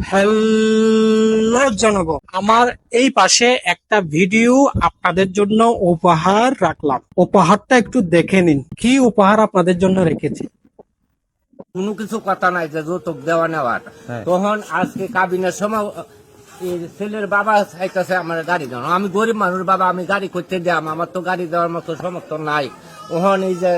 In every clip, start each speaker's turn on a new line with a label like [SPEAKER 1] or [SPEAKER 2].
[SPEAKER 1] Hello জানাবো আমার এই পাশে একটা ভিডিও আপনাদের জন্য উপহার রাখলাম। উপহারটা একটু দেখে নিন, কি উপহার আপনাদের জন্য রেখেছি।
[SPEAKER 2] কোনো কিছু কথা নাই যে যৌতুক দেওয়া নেওয়ার। তখন আজকে কাবিনের সময় এই ছেলের বাবা চাইতেছে আমার গাড়ি দেওয়া। আমি গরিব মানুষ বাবা, আমি গাড়ি করতে দিলাম, আমার তো গাড়ি দেওয়ার মতো সমর্থন নাই। ওহন এই যে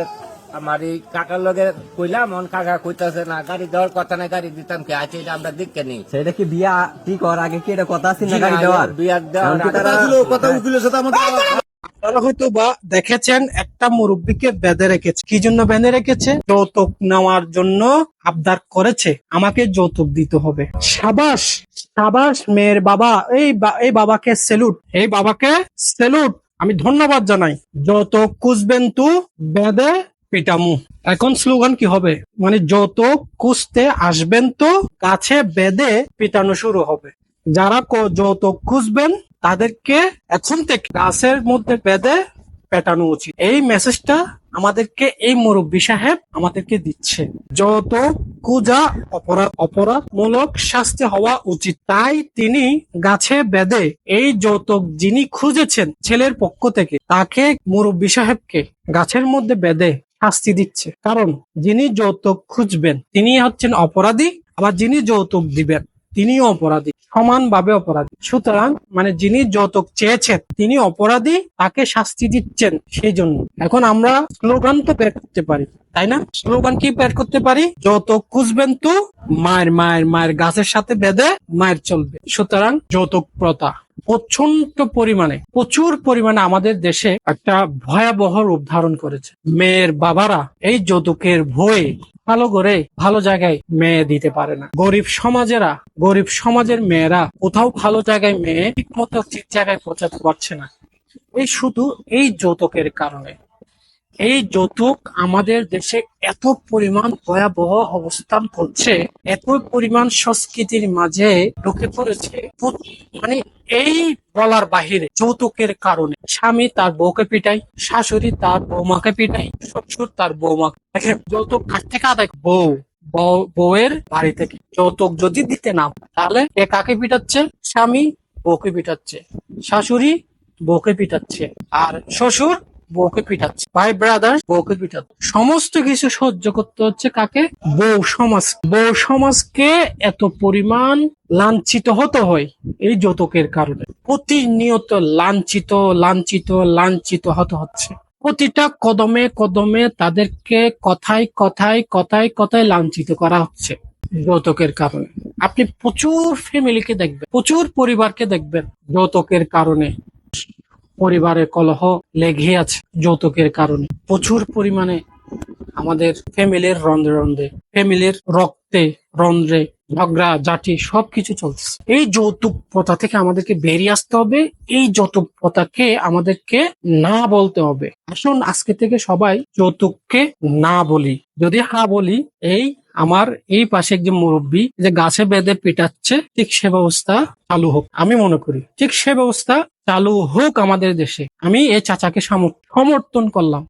[SPEAKER 2] আমার এই কাকার লগে কইলাম, ওহন কাকা কইতাছে না গাড়ি দেওয়ার কথা নাই, গাড়ি দিতাম কে আছে এটা আমরা দেখতে নেই।
[SPEAKER 3] সেটা কি বিয়া ঠিক হওয়ার আগে কি এটা কথা আছে না গাড়ি দেওয়ার?
[SPEAKER 2] বিয়ার দেওয়ার কথা উকিলের সাথে আমাদের
[SPEAKER 1] আপনারা হয়তো বা দেখেছেন একটা মুরব্বীকে বেঁধে রেখেছে। কি জন্য বেঁধে রেখেছে? যৌতুক নেওয়ার জন্য আবদার করেছে, আমাকে যৌতুক দিতে হবে। সাবাস সাবাস মেয়ের বাবা, এই বাবাকে স্যালুট, এই বাবাকে স্যালুট, আমি ধন্যবাদ জানাই। যৌতুক খুঁজবেন তু বেঁধে পিটামু। এখন স্লোগান কি হবে? মানে যৌতুক খুঁজতে আসবেন তো কাছে বেঁধে পিটানো শুরু হবে। যারা যৌতুক খুঁজবেন তাদেরকে এখন থেকে গাছের মধ্যে বেঁধে পেটানো উচিত। এই মেসেজটা আমাদেরকে এই মুরব্বী সাহেব আমাদেরকে দিচ্ছে। যৌতুক খুঁজা অপরাধমূলক শাস্তি হওয়া উচিত, তাই তিনি গাছে বেঁধে এই যৌতুক যিনি খুঁজেছেন ছেলের পক্ষ থেকে তাকে, মুরব্বী সাহেবকে গাছের মধ্যে বেঁধে শাস্তি দিচ্ছে। কারণ যিনি যৌতুক খুঁজবেন তিনি হচ্ছেন অপরাধী, আবার যিনি যৌতুক দিবেন তিনিও অপরাধী, সমানভাবে অপরাধী। সুতরাং মানে যিনি যৌতুক চেয়েছেন তিনি অপরাধী, তাকে শাস্তি দিচ্ছেন। সেই জন্য এখন আমরা স্লোগান তো বের করতে পারি, তাই না? স্লোগান কি বের করতে পারি? যৌতুক খুঁজবেন তো মায়ের মায়ের মায়ের গাছের সাথে বেঁধে মায়ের চলবে। সুতরাং যৌতুক প্রথা প্রচুর পরিমাণে আমাদের দেশে একটা ভয়াবহ রূপ ধারণ করেছে। মেয়ের বাবারা এই যৌতুকের ভয়ে ভালো করে ভালো জায়গায় মেয়ে দিতে পারে না। গরিব সমাজের মেয়েরা কোথাও ভালো জায়গায় মেয়ে ঠিক মতো ঠিক জায়গায় পৌঁছাতে পারছে না, এই শুধু এই যৌতুকের কারণে। এই যৌতুক আমাদের দেশে এত পরিমাণ ভয়াবহ অবস্থান করছে, এত পরিমাণ সংস্কৃতির মাঝে ঢুকে পড়েছে, মানে এই বলার বাহিরে। যৌতুকের কারণে স্বামী তার বউকে পিটায়, শাশুড়ি তার বৌমাকে পিটায়, শ্বশুর তার বৌমাকে। দেখেন যৌতুক কার থেকে আদায়? বউয়ের বাড়ি থেকে। যৌতুক যদি দিতে না তাহলে কে কাকে পিটাচ্ছে? স্বামী বউকে পিটাচ্ছে, শাশুড়ি বউকে পিটাচ্ছে, আর শ্বশুর বউকে পিটাচ্ছে, ভাই ব্রাদার বউকে পিটাচ্ছে। সমস্ত কিছু সহ্য করতে হচ্ছে কাকে? বউ সমাজকে এত পরিমাণ লাঞ্ছিত হতে হয় এই যৌতুকের কারণে। প্রতিনিয়ত লাঞ্ছিত হতে হচ্ছে। প্রতিটা কদমে কদমে তাদেরকে কথায় লাঞ্ছিত করা হচ্ছে যৌতুকের কারণে। আপনি প্রচুর ফ্যামিলিকে দেখবেন, প্রচুর পরিবারকে দেখবেন যৌতুকের কারণে পরিবারের কলহ লেগে আছে। যৌতুকের কারণে প্রচুর পরিমাণে আমাদের ফ্যামিলির ফ্যামিলির রন্ধ্রে ঝগড়া জাটি সবকিছু চলছে। এই যৌতুক প্রথা থেকে আমাদেরকে বেরিয়ে আসতে হবে। এই যৌতুক প্রথাকে আমাদেরকে না বলতে হবে। আসুন আজকে থেকে সবাই যৌতুককে না বলি। যদি হা বলি, আমার এই পাশে যে মুরব্বী যে গাছে বেঁধে পিটাচ্ছে, ঠিক সে ব্যবস্থা চালু হোক। আমি মনে করি ঠিক সে ব্যবস্থা চালু হোক আমাদের দেশে। আমি এই চাচাকে সমর্থন করলাম।